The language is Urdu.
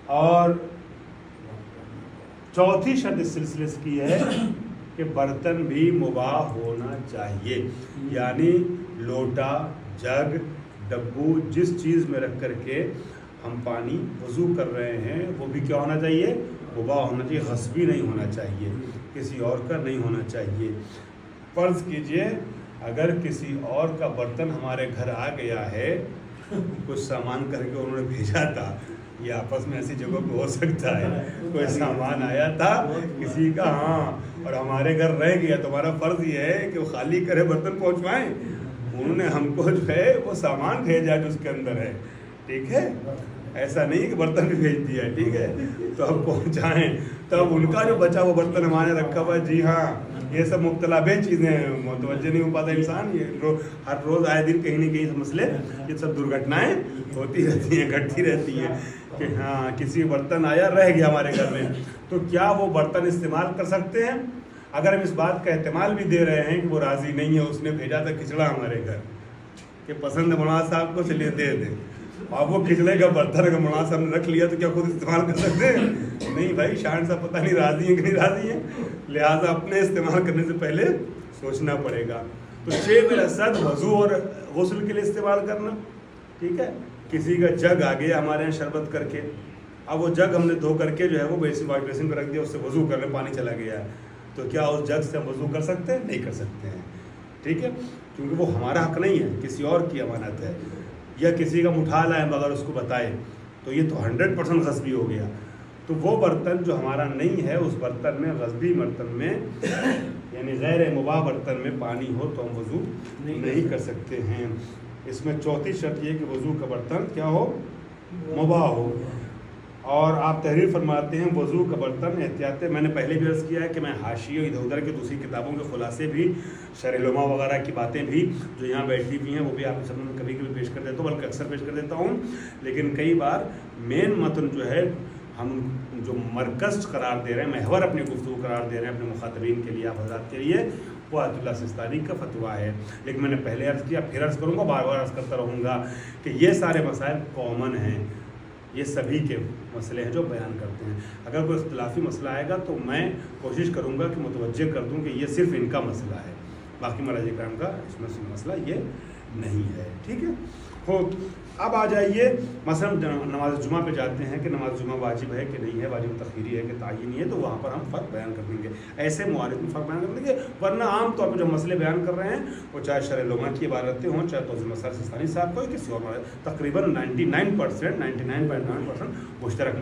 اور چوتھی شرط اس سلسلے سے کی ہے کہ برتن بھی مباح ہونا چاہیے، یعنی لوٹا، جگ، ڈبو، جس چیز میں رکھ کر کے ہم پانی وضو کر رہے ہیں وہ بھی کیا ہونا چاہیے؟ مباح ہونا چاہیے، غصبی نہیں ہونا چاہیے، کسی اور کا نہیں ہونا چاہیے۔ فرض کیجئے اگر کسی اور کا برتن ہمارے گھر آ گیا ہے، کچھ سامان کر کے انہوں نے بھیجا تھا، یہ آپس میں ایسی جگہ پہ ہو سکتا ہے، کوئی سامان آیا تھا کسی کا، ہاں، اور ہمارے گھر رہ گیا، تو ہمارا فرض یہ ہے کہ وہ خالی کرے برتن پہنچوائیں۔ انہوں نے ہم کو جو ہے وہ سامان بھیجا جو اس کے اندر ہے، ٹھیک ہے، ایسا نہیں کہ برتن بھی بھیج دیا، ٹھیک ہے، تو اب پہنچائیں، تو اب ان کا جو بچا وہ برتن ہمارے رکھا ہوا، جی ہاں، یہ سب مبتلا بے چیزیں ہیں، متوجہ نہیں ہو پاتا انسان، یہ ہر روز آئے دن کہیں نہ کہیں مسئلے، یہ سب درگھٹنائیں ہوتی رہتی ہیں، گھٹتی رہتی ہیں کہ ہاں کسی برتن آیا رہ گیا ہمارے گھر میں، تو کیا وہ برتن استعمال کر سکتے ہیں؟ اگر ہم اس بات کا احتمال بھی دے رہے ہیں کہ وہ راضی نہیں ہے، اس نے بھیجا تھا کھچڑا ہمارے گھر کہ پسند ہے مولانا صاحب کو، چلیے دے دیں، اور وہ کھچڑے کا برتن اگر مولانا صاحب نے رکھ لیا تو کیا خود استعمال کر سکتے ہیں؟ نہیں بھائی، شان صاحب پتہ نہیں راضی ہیں کہ نہیں راضی ہیں، لہٰذا اپنے استعمال کرنے سے پہلے سوچنا پڑے گا۔ تو 6 وضو اور غسل کے لیے استعمال کرنا، ٹھیک ہے، کسی کا جگ آ گیا ہمارے یہاں شربت کر کے، اب وہ جگ ہم نے دھو کر کے جو ہے وہ واش بیسن پہ رکھ دیا، اس سے وضو کر لیں، پانی چلا گیا ہے، تو کیا اس جگ سے ہم وضو کر سکتے ہیں؟ نہیں کر سکتے ہیں، ٹھیک ہے، کیونکہ وہ ہمارا حق نہیں ہے، کسی اور کی امانت ہے، یا کسی کا اٹھا لائیں بغیر اس کو بتائے، تو یہ تو 100% غصبی ہو گیا۔ تو وہ برتن جو ہمارا نہیں ہے، اس برتن میں، غصبی برتن میں، یعنی غیر مباح برتن میں پانی ہو تو ہم وضو نہیں کر سکتے ہیں۔ اس میں چوتھی شرط یہ کہ وضو کا برتن کیا ہو؟ مباح ہو۔ اور آپ تحریر فرماتے ہیں وضو کا برتن احتیاط، میں نے پہلے بھی عرض کیا ہے کہ میں حاشیے ادھر ادھر کی دوسری کتابوں کے خلاصے بھی، شرح لمحہ وغیرہ کی باتیں بھی جو یہاں بیٹھی ہوئی ہیں وہ بھی آپ کے سامنے کبھی کبھی پیش کر دیتا ہوں، بلکہ اکثر پیش کر دیتا ہوں، لیکن کئی بار مین متن جو ہے ہم جو مرکز قرار دے رہے ہیں، محور اپنی گفتگو قرار دے رہے ہیں اپنے مخاطبین کے لیے، آپ حضرات کے لیے، وہ آیت اللہ سستانی کا فتویٰ ہے۔ لیکن میں نے پہلے عرض کیا، پھر عرض کروں گا، بار بار عرض کرتا رہوں گا کہ یہ سارے مسائل کامن ہیں، یہ سبھی کے مسئلے ہیں جو بیان کرتے ہیں۔ اگر کوئی اختلافی مسئلہ آئے گا تو میں کوشش کروں گا کہ متوجہ کر دوں کہ یہ صرف ان کا مسئلہ ہے، باقی مراجع کرام کا اس میں مسئلہ یہ نہیں ہے، ٹھیک ہے۔ اب آ جائیے مثلا نماز جمعہ پہ جاتے ہیں کہ نماز جمعہ واجب ہے کہ نہیں ہے، واجب تخیری ہے کہ تعینی ہے، تو وہاں پر ہم فرق بیان کر دیں گے، ایسے موارد میں فرق بیان کر دیں گے، ورنہ عام طور پہ جو مسئلے بیان کر رہے ہیں وہ چاہے شرح لمحہ کی عبارتیں ہوں، چاہے توضیح مسائل سستانی صاحب کو، کسی اور تقریباً 99% مشترک